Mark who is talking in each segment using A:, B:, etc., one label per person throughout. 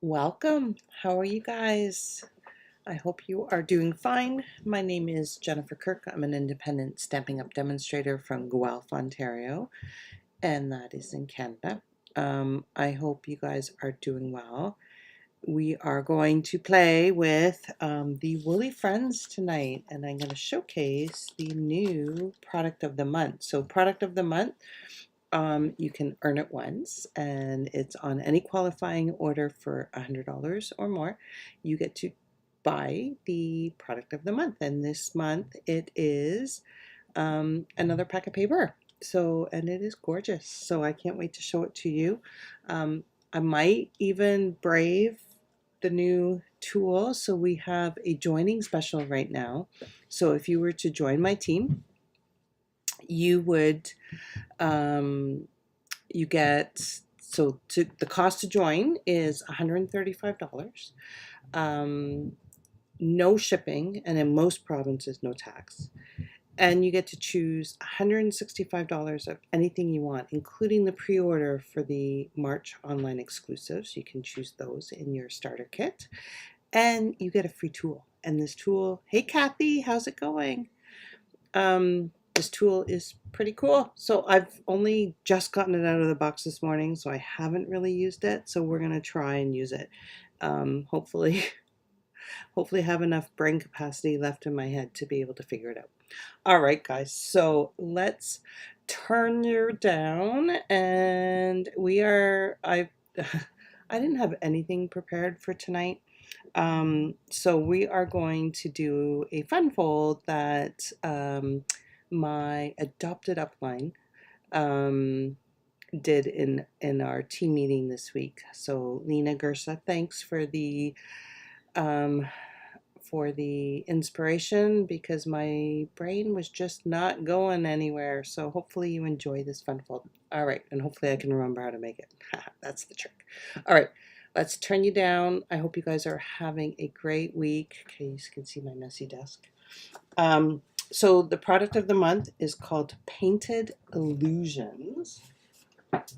A: Welcome. How are you guys? I hope you are doing fine. My name is Jennifer Kirk. I'm an independent Stampin' Up demonstrator from Guelph, Ontario, and that is in Canada. I hope you guys are doing well. We are going to play with the Woolly Friends tonight, and I'm going to showcase the new product of the month. So product of the month, you can earn it once, and it's on any qualifying order for $100 or more. You get to buy the product of the month, and this month it is another pack of paper. So, and it is gorgeous. So I can't wait to show it to you. I might even brave the new tool. So we have a joining special right now. So if you were to join my team, you would you get, the cost to join is $135, no shipping, and in most provinces no tax, and you get to choose $165 of anything you want, including the pre-order for the March online exclusives. You can choose those in your starter kit, and you get a free tool. And this tool, hey Kathy, how's it going? This tool is pretty cool. So I've only just gotten it out of the box this morning, so I haven't really used it. So we're gonna try and use it. Hopefully have enough brain capacity left in my head to be able to figure it out. All right, guys. So let's turn you down, and I didn't have anything prepared for tonight. So we are going to do a fun fold that my adopted upline did in our team meeting this week. So Lena Gersa, thanks for the inspiration, because my brain was just not going anywhere. So hopefully you enjoy this fun fold. All right, and hopefully I can remember how to make it. That's the trick. All right, let's turn you down. I hope you guys are having a great week. Okay, you can see my messy desk. So the product of the month is called Painted Illusions.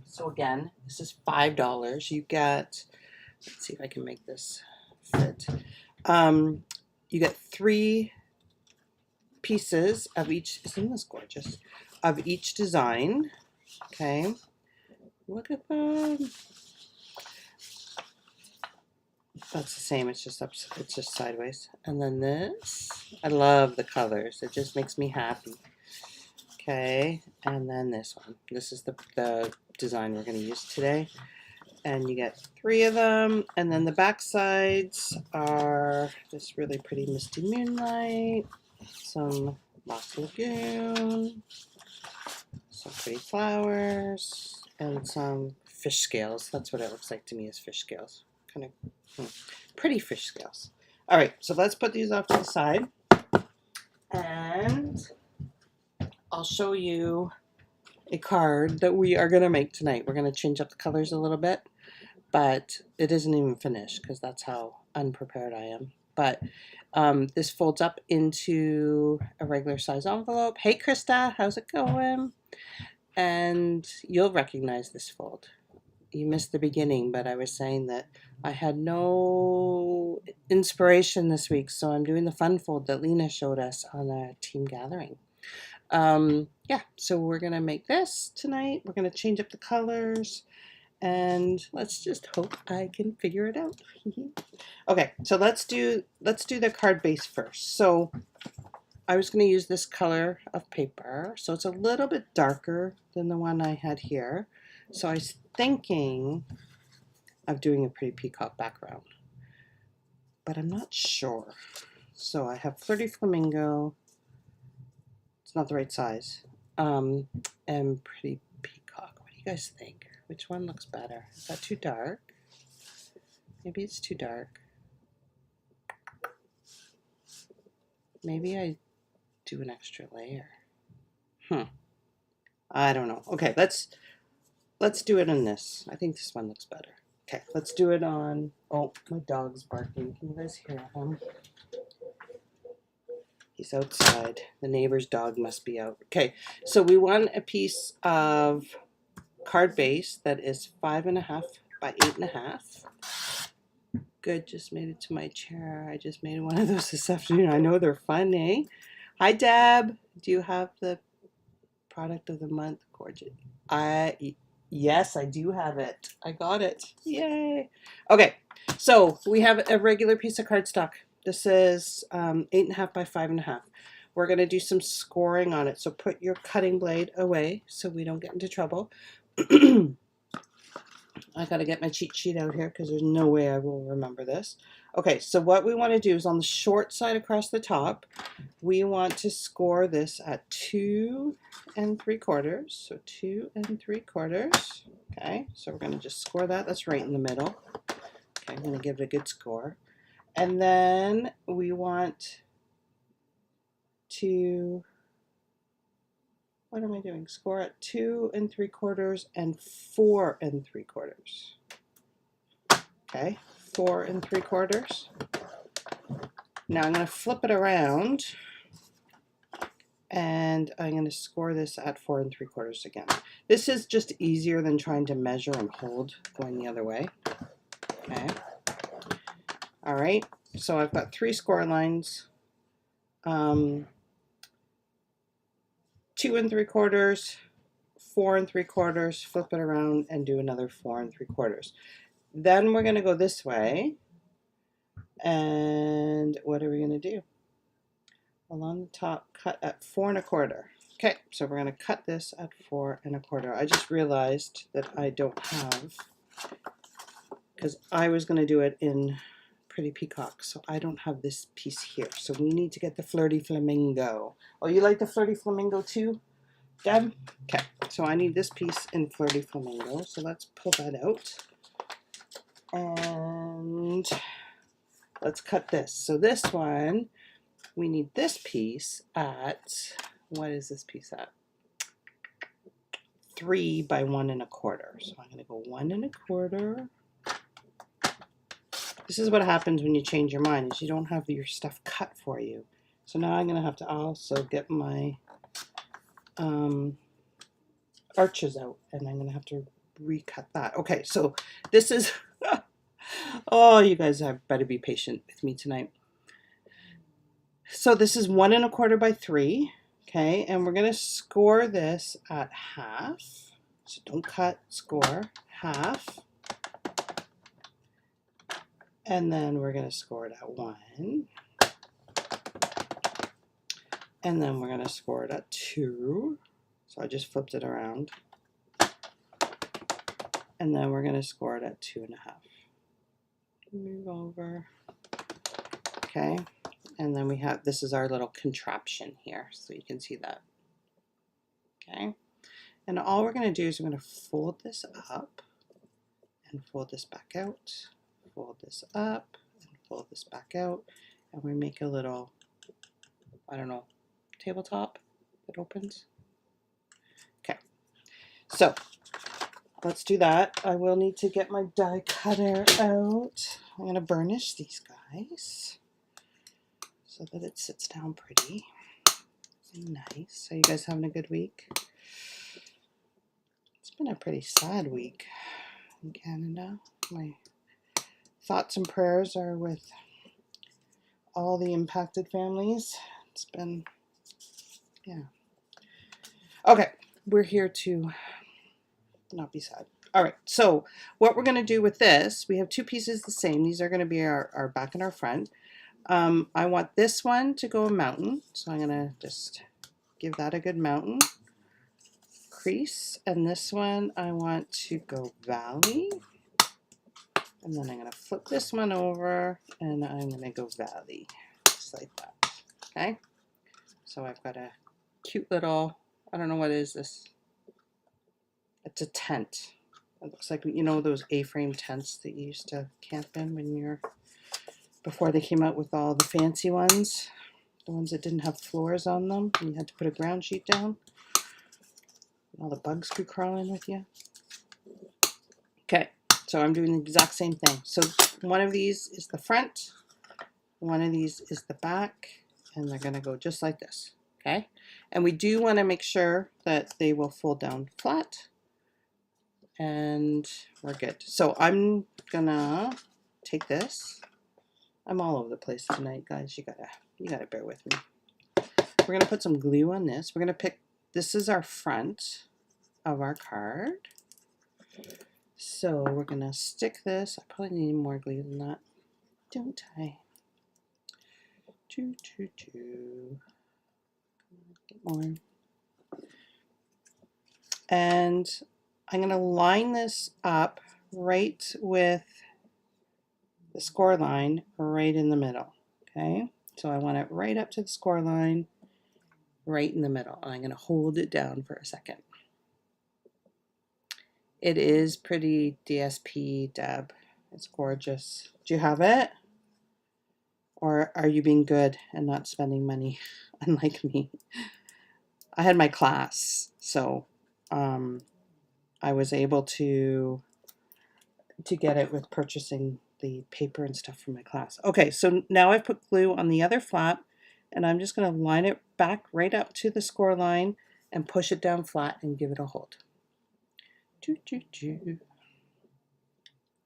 A: So again, this is $5. You get, let's see if I can make this fit. You get 3 pieces of each. Isn't this gorgeous? Of each design. Okay, look at them. That's the same. It's just sideways. And then this. I love the colors. It just makes me happy. Okay, and then this one. This is the design we're going to use today. And you get 3 of them. And then the back sides are this really pretty Misty Moonlight, some Lost Lagoon, some pretty flowers, and some fish scales. That's what it looks like to me, is fish scales. Kind of pretty fish scales. All right, so let's put these off to the side, and I'll show you a card that we are going to make tonight. We're going to change up the colors a little bit, but it isn't even finished because that's how unprepared I am. But this folds up into a regular size envelope. Hey Krista, how's it going? And you'll recognize this fold. You missed the beginning, but I was saying that I had no inspiration this week, so I'm doing the fun fold that Lena showed us on a team gathering. Yeah, so we're gonna make this tonight. We're gonna change up the colors, and let's just hope I can figure it out. Okay, so let's do the card base first. So I was going to use this color of paper, so it's a little bit darker than the one I had here. So I was thinking of doing a pretty peacock background, but I'm not sure. So I have Flirty Flamingo. It's not the right size. And Pretty Peacock. What do you guys think? Which one looks better? Is that too dark? Maybe it's too dark. Maybe I do an extra layer. I don't know. Okay, let's do it on this. I think this one looks better. Okay, let's do it on. Oh, my dog's barking. Can you guys hear him? He's outside. The neighbor's dog must be out. Okay, so we want a piece of card base that is 5.5 by 8.5. Good, just made it to my chair. I just made one of those this afternoon. I know they're fun, eh? Hi, Deb. Do you have the product of the month? Gorgeous. Yes, I do have it. I got it. Yay. Okay, so we have a regular piece of cardstock. This is 8.5 by 5.5. We're going to do some scoring on it. So put your cutting blade away so we don't get into trouble. I got to get my cheat sheet out here because there's no way I will remember this. Okay, so what we want to do is on the short side across the top, we want to score this at 2 3/4. So 2 3/4. Okay, so we're going to just score that. That's right in the middle. Okay, I'm going to give it a good score. And then we want to, what am I doing? Score at 2 3/4 and 4 3/4. Okay, 4 3/4. Now I'm going to flip it around and I'm going to score this at 4 3/4 again. This is just easier than trying to measure and hold going the other way. Okay. All right. So I've got 3 score lines. 2 3/4, 4 3/4, flip it around and do another 4 3/4. Then we're going to go this way. And what are we going to do? Along the top, cut at 4 1/4. Okay, so we're going to cut this at 4 1/4. I just realized that I don't have, because I was going to do it in Pretty Peacock, so I don't have this piece here. So we need to get the Flirty Flamingo. Oh, you like the Flirty Flamingo too, Deb? Okay, so I need this piece in Flirty Flamingo. So let's pull that out. And let's cut this. So this one, we need this piece at, what is this piece at? 3 by 1 1/4. So I'm going to go 1 1/4. This is what happens when you change your mind, is you don't have your stuff cut for you. So now I'm going to have to also get my arches out, and I'm going to have to recut that. Okay, so this is, oh, you guys have better be patient with me tonight. So this is 1 1/4 by 3, okay, and we're going to score this at half. So don't cut, score half. And then we're going to score it at 1. And then we're going to score it at 2. So I just flipped it around. And then we're going to score it at 2 1/2. Move over. Okay. And then we have, this is our little contraption here. So you can see that. Okay. And all we're going to do is we're going to fold this up and fold this back out. Fold this up and fold this back out, and we make a little, I don't know, tabletop that opens. Okay, so let's do that. I will need to get my die cutter out. I'm going to burnish these guys so that it sits down pretty and nice. Are you guys having a good week? It's been a pretty sad week in Canada. My thoughts and prayers are with all the impacted families. It's been, yeah. Okay, we're here to not be sad. All right, so what we're going to do with this, we have 2 pieces the same. These are going to be our back and our front. I want this one to go a mountain, so I'm going to just give that a good mountain crease. And this one I want to go valley. And then I'm going to flip this one over and I'm going to go valley, just like that. Okay, so I've got a cute little, I don't know what is this. It's a tent. It looks like, you know, those A-frame tents that you used to camp in when you're, before they came out with all the fancy ones, the ones that didn't have floors on them, and you had to put a ground sheet down. And all the bugs could crawl in with you. Okay. So I'm doing the exact same thing. So one of these is the front, one of these is the back, and they're going to go just like this. Okay. And we do want to make sure that they will fold down flat, and we're good. So I'm going to take this. I'm all over the place tonight, guys. You gotta bear with me. We're gonna put some glue on this. We're gonna pick, this is our front of our card. So we're gonna stick this. I probably need more glue than that, don't I? Get more. And I'm gonna line this up right with the score line right in the middle. Okay, so I want it right up to the score line, right in the middle, and I'm gonna hold it down for a second. It is pretty DSP, Deb. It's gorgeous. Do you have it? Or are you being good and not spending money, unlike me? I had my class, so I was able to get it with purchasing the paper and stuff from my class. Okay, so now I've put glue on the other flap, and I'm just going to line it back right up to the score line and push it down flat and give it a hold.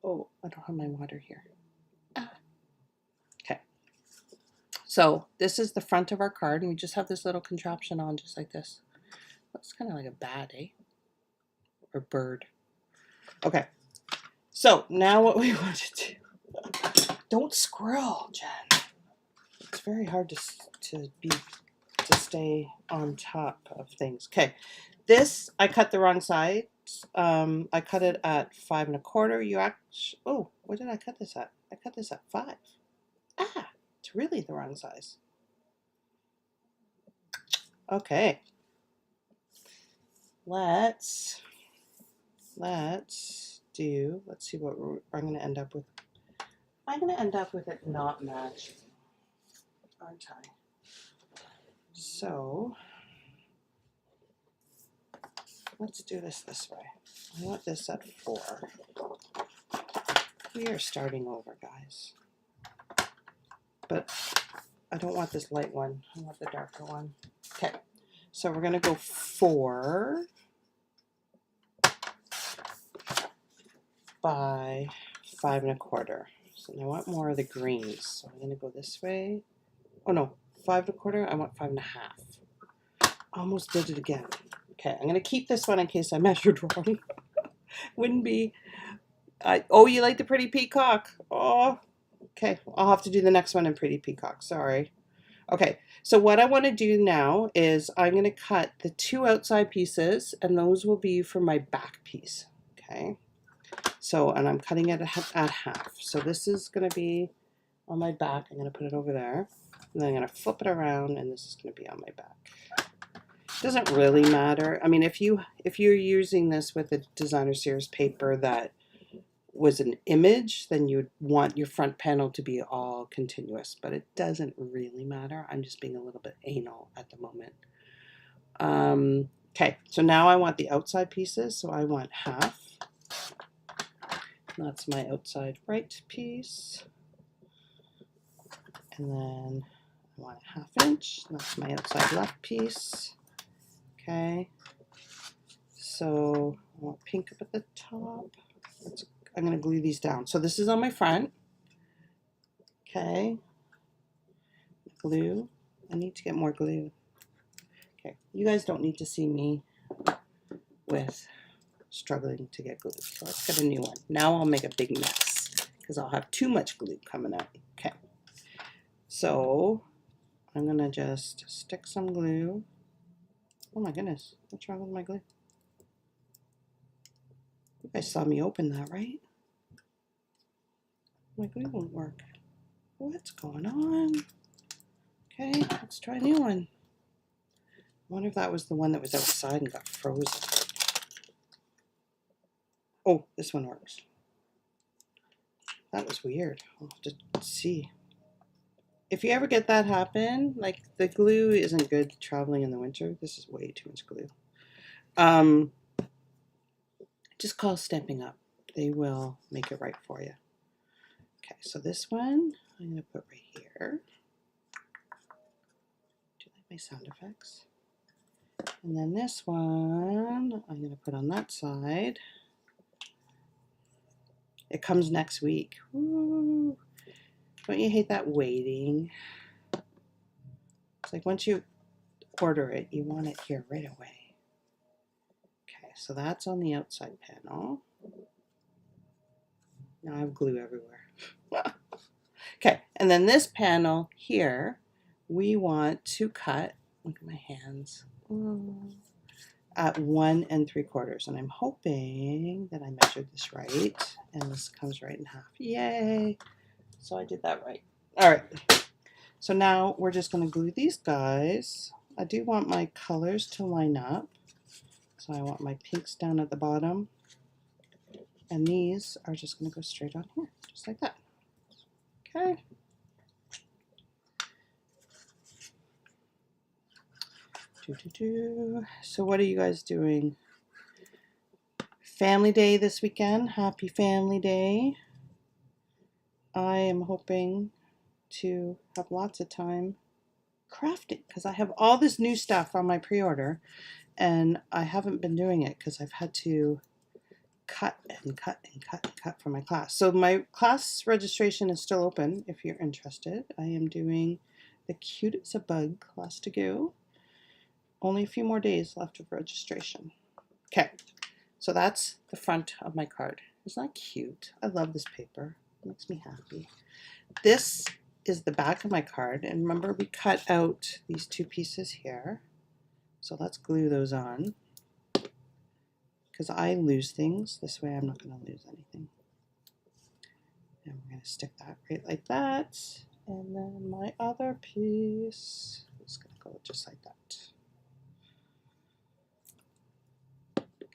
A: Oh, I don't have my water here. Okay, so this is the front of our card, and we just have this little contraption on just like this. Looks kind of like a bat, eh? Or bird. Okay, so now what we want to do, don't scroll, Jen. It's very hard to stay on top of things. Okay, this I cut the wrong sides. I cut it at 5 1/4. You actually, oh, what did I cut this at? I cut this at 5. Ah, it's really the wrong size. Okay, let's see what I'm going to end up with. I'm going to end up with it not matching, aren't I? So let's do this way. I want this at 4. We are starting over, guys. But I don't want this light one. I want the darker one. Okay, so we're going to go 4 by 5 1/4. So I want more of the greens. So I'm going to go this way. Oh no, 5 1/4. I want 5 1/2. Almost did it again. Okay, I'm going to keep this one in case I measured wrong. Wouldn't be. Oh, you like the pretty peacock? Oh, okay. I'll have to do the next one in pretty peacock. Sorry. Okay, so what I want to do now is I'm going to cut the 2 outside pieces, and those will be for my back piece. Okay. So, and I'm cutting it at half. So this is going to be on my back. I'm going to put it over there. And then I'm going to flip it around, and this is going to be on my back. Doesn't really matter. I mean, if you're using this with a designer series paper that was an image, then you'd want your front panel to be all continuous, but it doesn't really matter. I'm just being a little bit anal at the moment. Okay, so now I want the outside pieces, so I want half. That's my outside right piece. And then I want a 1/2 inch. That's my outside left piece. Okay. So I want pink up at the top. I'm going to glue these down. So this is on my front. Okay. Glue. I need to get more glue. Okay. You guys don't need to see me with struggling to get glue. So let's get a new one. Now I'll make a big mess because I'll have too much glue coming out. Okay. So I'm going to just stick some glue. Oh my goodness. What's wrong with my glue? You guys saw me open that, right? My glue won't work. What's going on? Okay, let's try a new one. I wonder if that was the one that was outside and got frozen. Oh, this one works. That was weird. I'll have to see. If you ever get that happen, like the glue isn't good traveling in the winter. This is way too much glue. Just call Stampin' Up. They will make it right for you. Okay, so this one I'm going to put right here. Do you like my sound effects? And then this one I'm going to put on that side. It comes next week. Woo. Don't you hate that waiting? It's like once you order it, you want it here right away. Okay, so that's on the outside panel. Now I have glue everywhere. Okay, and then this panel here, we want to cut, look at my hands, at 1 3/4. And I'm hoping that I measured this right, and this comes right in half. Yay! So I did that right. All right, so now we're just going to glue these guys. I do want my colors to line up. So I want my pinks down at the bottom. And these are just going to go straight on here, just like that. Okay. So what are you guys doing? Family Day this weekend. Happy Family Day. I am hoping to have lots of time crafting because I have all this new stuff on my pre-order and I haven't been doing it because I've had to cut and cut and cut and cut for my class. So my class registration is still open if you're interested. I am doing the Cute as a Bug class to go. Only a few more days left of registration. Okay, so that's the front of my card. Isn't that cute? I love this paper. It makes me happy. This is the back of my card, and remember we cut out these two pieces here. So let's glue those on because I lose things. This way I'm not going to lose anything. And we're going to stick that right like that. And then my other piece is going to go just like that.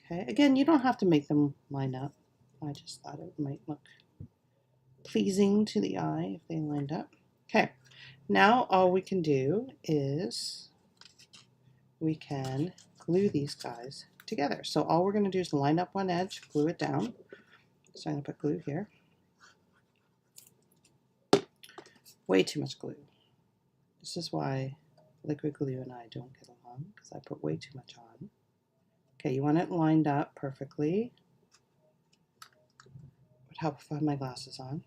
A: Okay, again, you don't have to make them line up. I just thought it might look pleasing to the eye if they lined up. Okay, now all we can do is we can glue these guys together. So all we're going to do is line up one edge, glue it down. So I'm going to put glue here. Way too much glue. This is why liquid glue and I don't get along because I put way too much on. Okay, you want it lined up perfectly. Would help if I had my glasses on.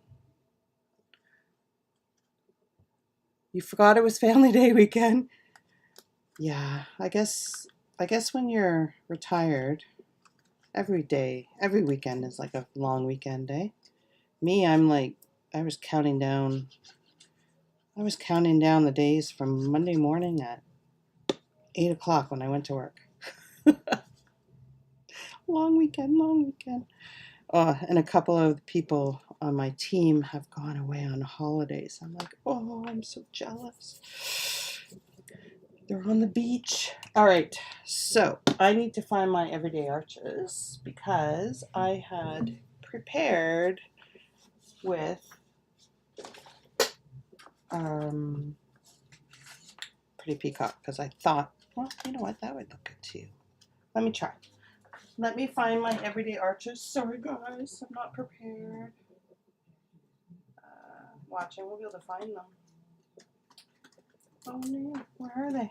A: You forgot it was Family Day weekend. Yeah, I guess when you're retired, every weekend is like a long weekend day. Me, I'm like, I was counting down the days from Monday morning at 8 o'clock when I went to work. Long weekend. And a couple of people on my team have gone away on holidays. I'm like, oh, I'm so jealous. They're on the beach. All right, so I need to find my everyday arches because I had prepared with Pretty Peacock because I thought, well, you know what, that would look good too. Let me try. Let me find my everyday arches. Sorry guys, I'm not prepared. Watch, I won't be able to find them. Oh no, where are they?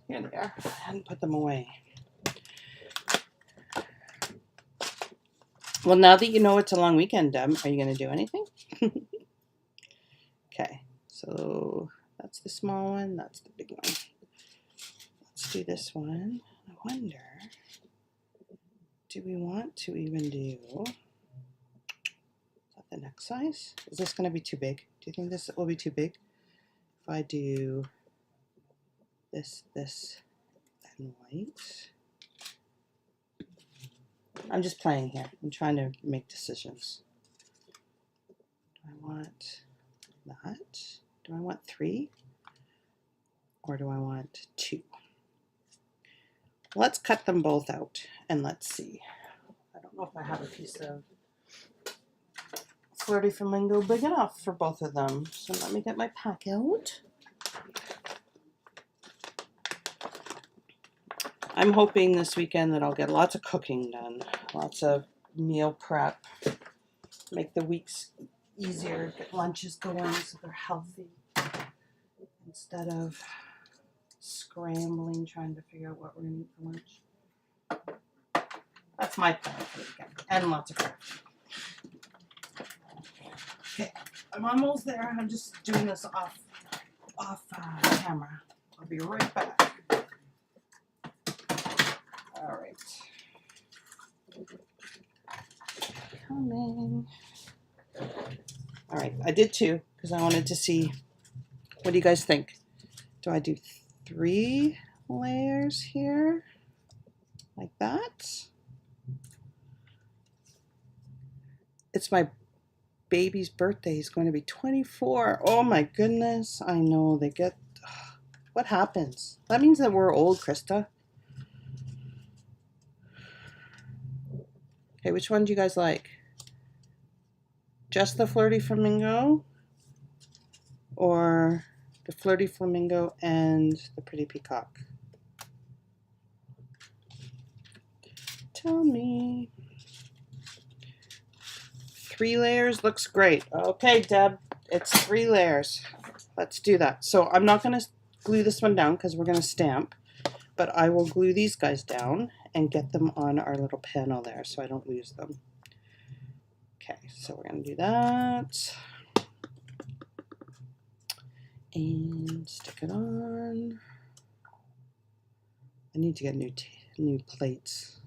A: Here they are. I hadn't put them away. Well, now that you know it's a long weekend, Deb, are you going to do anything? Okay, so that's the small one, that's the big one. Let's do this one. I wonder, do we want to even do, is that the next size? Is this going to be too big? Do you think this will be too big? If I do this, and white. I'm just playing here. I'm trying to make decisions. Do I want that? Do I want 3? Or do I want 2? Let's cut them both out and let's see. I don't know if I have a piece of Flirty Flamingo big enough for both of them. So let me get my pack out. I'm hoping this weekend that I'll get lots of cooking done, lots of meal prep, make the weeks easier, get lunches going so they're healthy instead of scrambling trying to figure out what we're going to eat for lunch. That's my plan for the weekend. And lots of crafting. Okay, I'm almost there. I'm just doing this off camera. I'll be right back. All right. Coming. All right, I did 2 because I wanted to see, what do you guys think? Do I do 3 layers here? Like that? It's my baby's birthday. He's going to be 24. Oh my goodness. I know they get, what happens? That means that we're old, Krista. Okay, which one do you guys like? Just the Flirty Flamingo or the Flirty Flamingo and the Pretty Peacock? Tell me. 3 layers looks great. Okay, Deb, it's 3 layers. Let's do that. So I'm not going to glue this one down because we're going to stamp, but I will glue these guys down and get them on our little panel there so I don't lose them. Okay, so we're going to do that. And stick it on. I need to get new plates.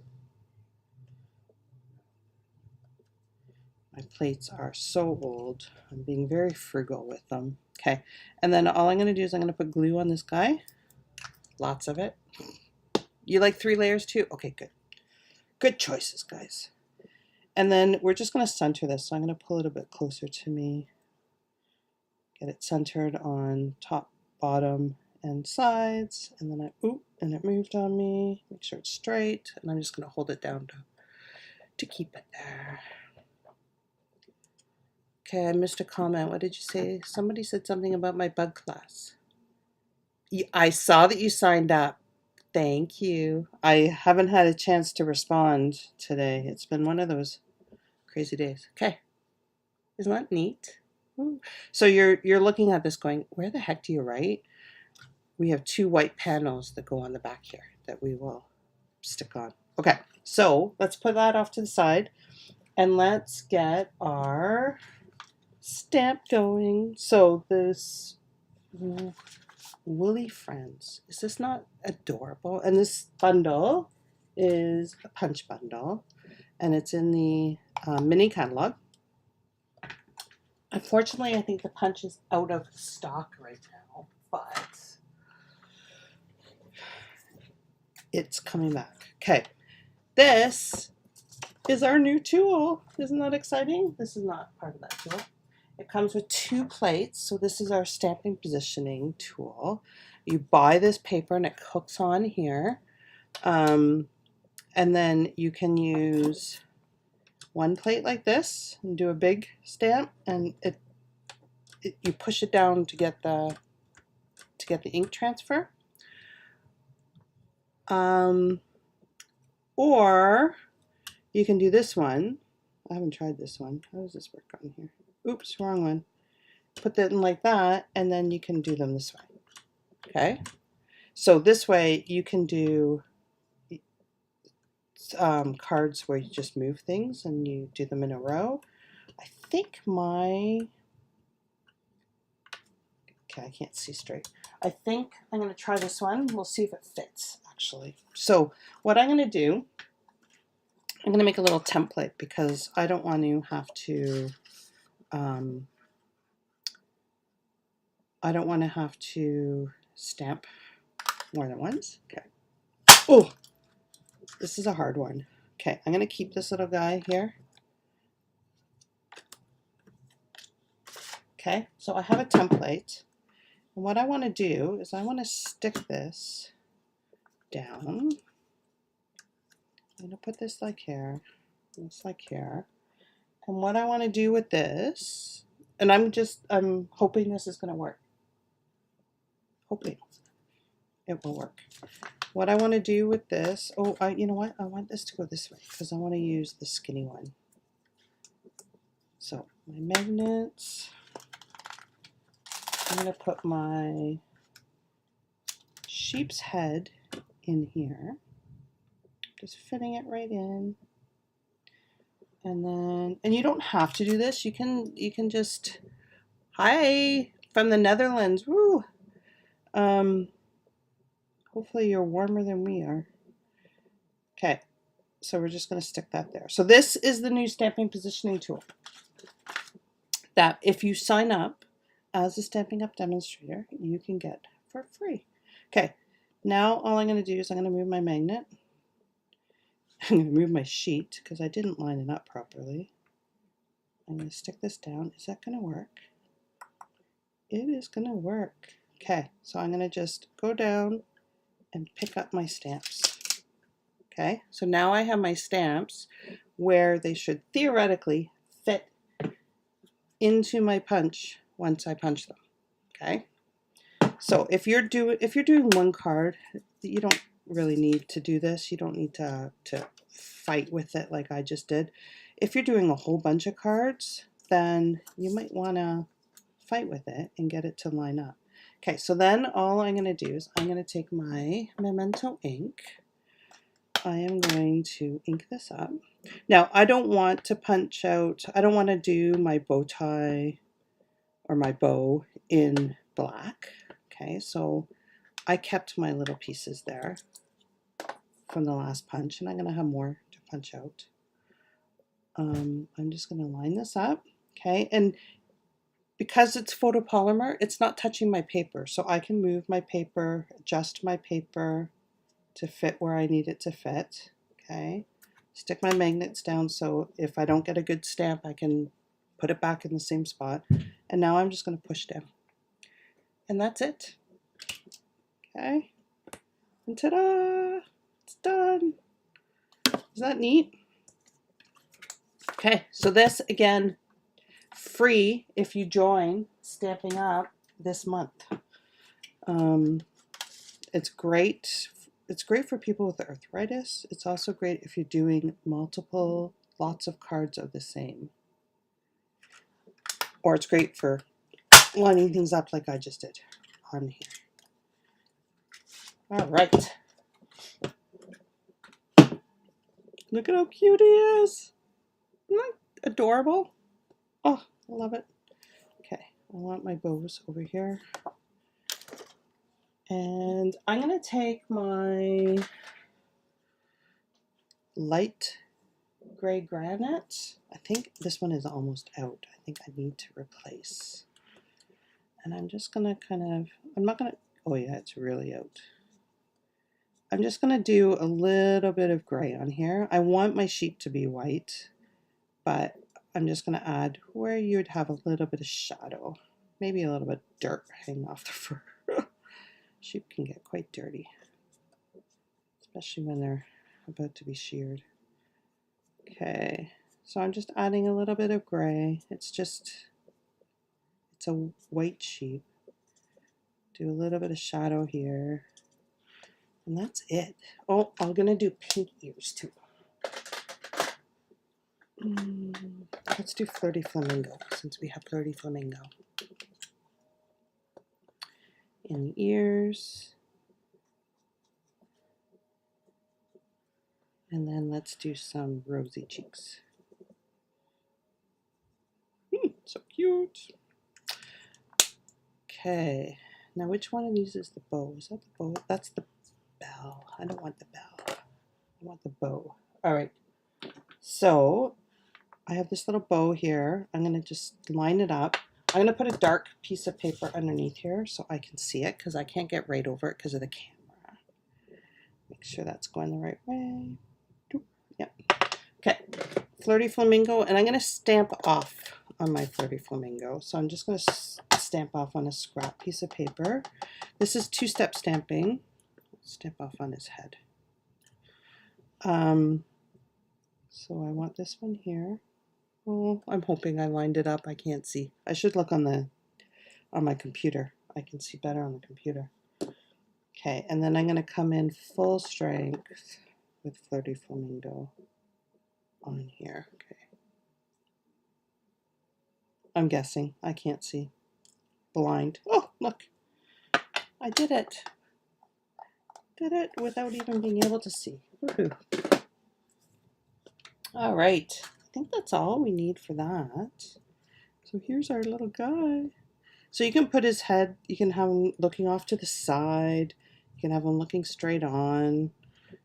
A: My plates are so old. I'm being very frugal with them. Okay, and then all I'm going to do is I'm going to put glue on this guy. Lots of it. You like 3 layers too? Okay, good. Good choices, guys. And then we're just going to center this. So I'm going to pull it a bit closer to me. Get it centered on top, bottom, and sides. And then and it moved on me. Make sure it's straight. And I'm just going to hold it down to keep it there. Okay, I missed a comment. What did you say? Somebody said something about my bug class. I saw that you signed up. Thank you. I haven't had a chance to respond today. It's been one of those crazy days. Okay. Isn't that neat? Ooh. So you're looking at this going, where the heck do you write? We have 2 white panels that go on the back here that we will stick on. Okay, so let's put that off to the side and let's get our stamp going. So this Woolly Friends, is this not adorable? And this bundle is a punch bundle and it's in the mini catalog. Unfortunately, I think the punch is out of stock right now, but it's coming back. Okay, this is our new tool. Isn't that exciting? This is not part of that tool. It comes with 2 plates. So this is our stamping positioning tool. You buy this paper and it hooks on here. And then you can use 1 plate like this and do a big stamp, and you push it down to get the ink transfer. Or you can do this one. I haven't tried this one. How does this work on here? Oops, wrong one. Put that in like that, and then you can do them this way. Okay, so this way you can do cards where you just move things and you do them in a row. I think okay, I can't see straight. I think I'm going to try this one. We'll see if it fits actually. So what I'm going to do, I'm going to make a little template because I don't want to have to stamp more than once. Okay. Oh, this is a hard one. Okay, I'm going to keep this little guy here. Okay, so I have a template. And what I want to do is I want to stick this down. I'm going to put this like here, this like here. And what I want to do with this, and I'm hoping this is going to work. Hoping it will work. What I want to do with this, you know what? I want this to go this way because I want to use the skinny one. So my magnets, I'm going to put my sheep's head in here. Just fitting it right in. And then, and you don't have to do this. You can just, hi, from the Netherlands. Woo! Hopefully you're warmer than we are. Okay, so we're just going to stick that there. So this is the new stamping positioning tool that if you sign up as a Stampin' Up! Demonstrator, you can get for free. Okay, now all I'm going to do is I'm going to move my magnet. I'm going to move my sheet because I didn't line it up properly. I'm going to stick this down. Is that going to work? It is going to work. Okay, so I'm going to just go down and pick up my stamps. Okay, so now I have my stamps where they should theoretically fit into my punch once I punch them. Okay, so if you're doing one card, you don't really need to do this. You don't need to fight with it like I just did. If you're doing a whole bunch of cards, then you might want to fight with it and get it to line up. Okay, so then all I'm going to do is I'm going to take my Memento ink. I am going to ink this up. Now, I don't want to punch out, I don't want to do my bow tie or my bow in black. Okay, so I kept my little pieces there from the last punch, and I'm going to have more to punch out. I'm just going to line this up. Okay, and because it's photopolymer, it's not touching my paper, so I can move my paper, adjust my paper to fit where I need it to fit. Okay, stick my magnets down so if I don't get a good stamp, I can put it back in the same spot. And now I'm just going to push down. And that's it. Okay, and ta-da! It's done. Is that neat? Okay, so this again, free if you join Stampin' Up! This month. It's great. It's great for people with arthritis. It's also great if you're doing lots of cards of the same. Or it's great for lining things up like I just did on here. All right. Look at how cute he is. Isn't that adorable? Oh, I love it. Okay, I want my bows over here. And I'm going to take my light gray granite. I think this one is almost out. I think I need to replace. And I'm just going to kind of, I'm not going to, oh yeah, it's really out. I'm just going to do a little bit of gray on here. I want my sheet to be white, but I'm just going to add where you'd have a little bit of shadow. Maybe a little bit of dirt hanging off the fur. Sheep can get quite dirty, especially when they're about to be sheared. Okay, so I'm just adding a little bit of gray. It's a white sheep. Do a little bit of shadow here. And that's it. Oh, I'm going to do pink ears too. Let's do Flirty Flamingo since we have Flirty Flamingo. In the ears. And then let's do some rosy cheeks. So cute. Okay. Now which one of these is the bow? Is that the bow? That's the bell. I don't want the bell. I want the bow. All right. So I have this little bow here. I'm going to just line it up. I'm going to put a dark piece of paper underneath here so I can see it because I can't get right over it because of the camera. Make sure that's going the right way. Yep. Okay. Flirty Flamingo, and I'm going to stamp off on my Flirty Flamingo. So I'm just going to stamp off on a scrap piece of paper. This is two-step stamping. Stamp off on his head. So I want this one here. Oh, I'm hoping I lined it up. I can't see. I should look on my computer. I can see better on the computer. Okay, and then I'm going to come in full strength with Flirty Flamingo on here. Okay. I'm guessing. I can't see. Blind. Oh, look. I did it. Did it without even being able to see. Woohoo. All right, I think that's all we need for that. So here's our little guy. So you can put his head, you can have him looking off to the side, you can have him looking straight on.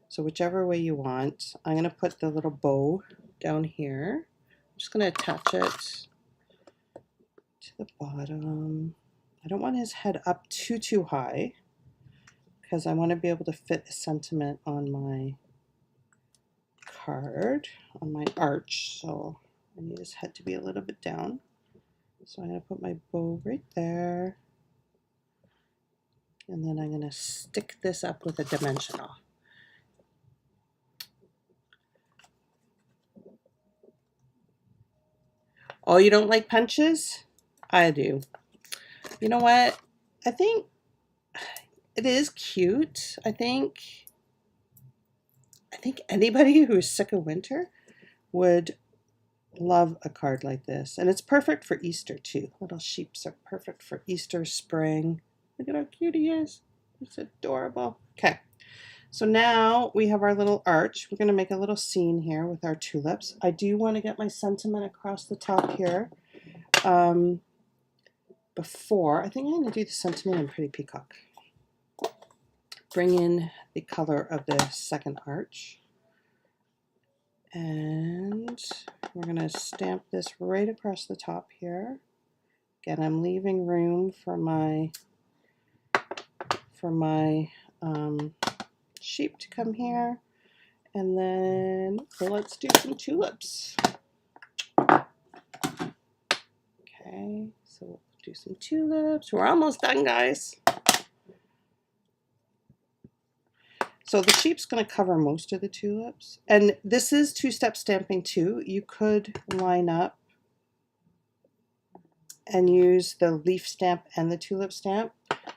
A: So whichever way you want. I'm going to put the little bow down here. I'm just going to attach it to the bottom. I don't want his head up too high because I want to be able to fit a sentiment on my card, on my arch. So I need his head to be a little bit down. So I'm going to put my bow right there. And then I'm going to stick this up with a dimensional. Oh, you don't like punches? I do. You know what? I think it is cute. I think anybody who's sick of winter would love a card like this. And it's perfect for Easter too. Little sheeps are perfect for Easter, spring. Look at how cute he is. It's adorable. Okay. So now we have our little arch. We're going to make a little scene here with our tulips. I do want to get my sentiment across the top here. Before, I think I'm going to do the sentiment in Pretty Peacock. Bring in the color of the second arch. And we're going to stamp this right across the top here. Again, I'm leaving room for my sheep to come here. And then let's do some tulips. Okay, so we'll do some tulips. We're almost done, guys. So the sheep's going to cover most of the tulips. And this is two-step stamping too. You could line up and use the leaf stamp and the tulip stamp.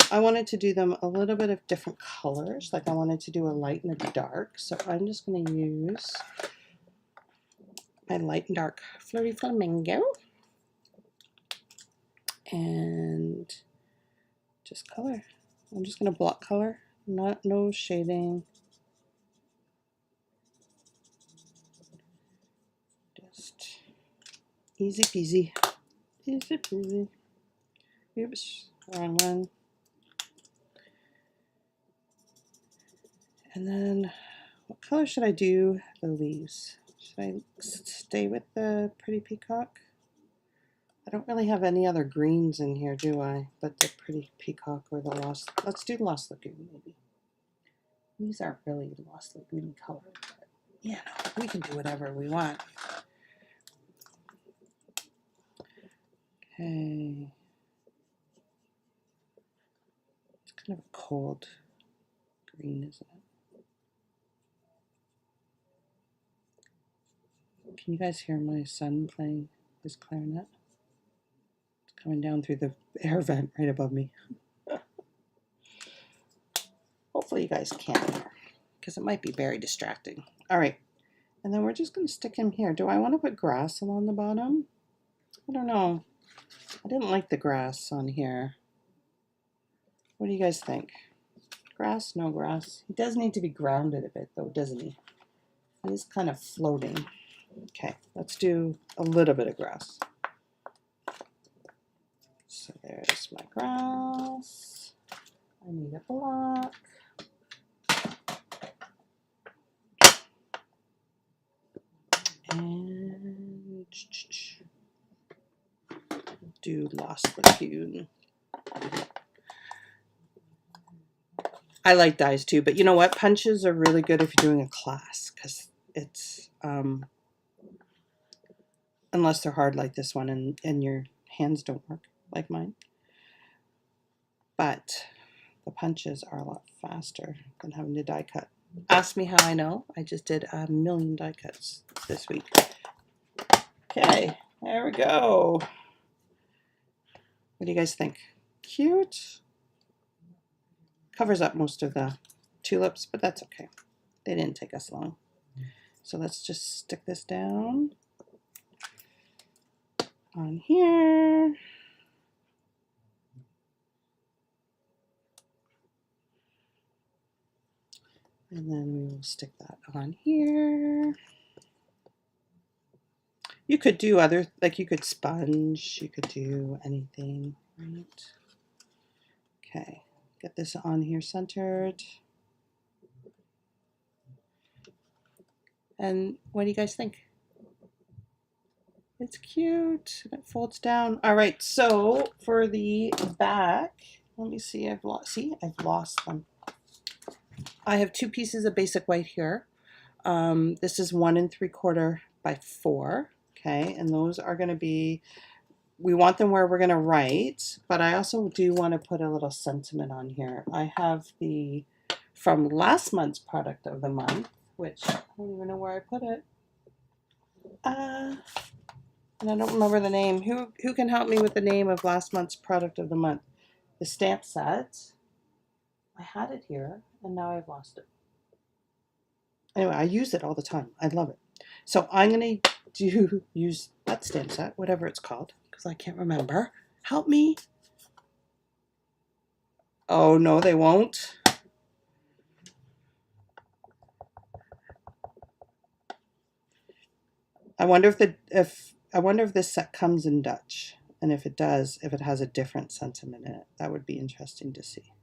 A: I wanted to do them a little bit of different colors. Like I wanted to do a light and a dark. So I'm just going to use my light and dark Flirty Flamingo. And just color. I'm just going to block color. No shading. Just easy peasy. Easy peasy. Oops, wrong one. And then what color should I do the leaves? Should I stay with the Pretty Peacock? I don't really have any other greens in here, do I? But the Pretty Peacock or the Lost. Let's do Lost Lagoon, maybe. These aren't really Lost Lagoon colors, but yeah, no, we can do whatever we want. Okay. It's kind of a cold green, isn't it? Can you guys hear my son playing his clarinet? It's coming down through the air vent right above me. Hopefully you guys can't, because it might be very distracting. All right, and then we're just going to stick him here. Do I want to put grass along the bottom? I don't know. I didn't like the grass on here. What do you guys think? Grass? No grass. He does need to be grounded a bit though, doesn't he? He's kind of floating. Okay, let's do a little bit of grass. So there's my grass. I need a block. And do Lost Lagoon. I like dies too, but you know what? Punches are really good if you're doing a class because it's, unless they're hard like this one and your hands don't work like mine. But the punches are a lot faster than having to die cut. Ask me how I know. I just did 1,000,000 die cuts this week. Okay, there we go. What do you guys think? Cute. Covers up most of the tulips, but that's okay. They didn't take us long. So let's just stick this down on here. And then we will stick that on here. You could do other, like you could sponge, you could do anything, right? Okay, get this on here centered. And what do you guys think? It's cute. It folds down. All right, so for the back, let me see. I've lost them. I have 2 pieces of basic white here. This is 1 3/4 by 4. Okay, and those are going to be, we want them where we're going to write, but I also do want to put a little sentiment on here. I have the, from last month's product of the month, which I don't even know where I put it. And I don't remember the name. Who can help me with the name of last month's product of the month? The stamp set. I had it here, and now I've lost it. Anyway, I use it all the time. I love it. So I'm going to use that stamp set, whatever it's called, because I can't remember. Help me. Oh, no, they won't. I wonder if this set comes in Dutch, and if it does, if it has a different sentiment in it. That would be interesting to see.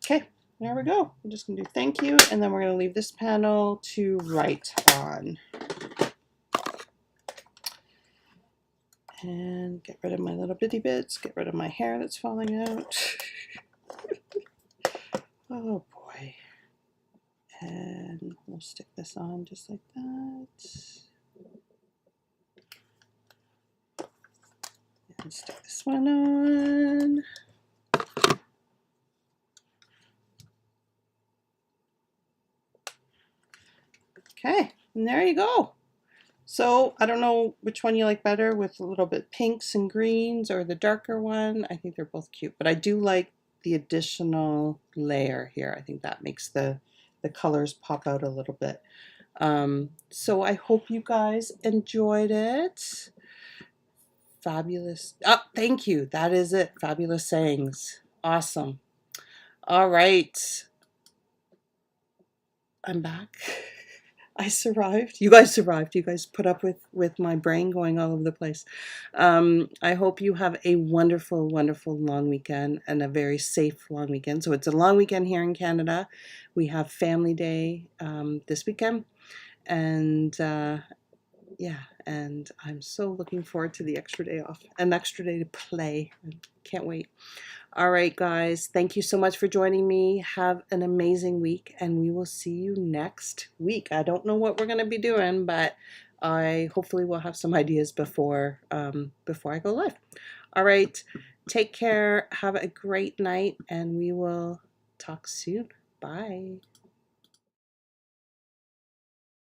A: Okay, there we go. I'm just going to do thank you, and then we're going to leave this panel to write on. And get rid of my little bitty bits, get rid of my hair that's falling out. Oh boy. And we'll stick this on just like that. And stick this one on. Okay, and there you go. So I don't know which one you like better, with a little bit pinks and greens or the darker one. I think they're both cute, but I do like the additional layer here. I think that makes the colors pop out a little bit. So I hope you guys enjoyed it. Fabulous. Oh, thank you. That is it. Fabulous sayings. Awesome. All right. I'm back. I survived. You guys survived. You guys put up with my brain going all over the place. I hope you have a wonderful, wonderful long weekend, and a very safe long weekend. So it's a long weekend here in Canada. We have Family Day this weekend. And yeah, and I'm so looking forward to the extra day off, an extra day to play. Can't wait. All right, guys, thank you so much for joining me. Have an amazing week, and we will see you next week. I don't know what we're going to be doing, but I hopefully will have some ideas before I go live. All right, take care. Have a great night, and we will talk soon. Bye.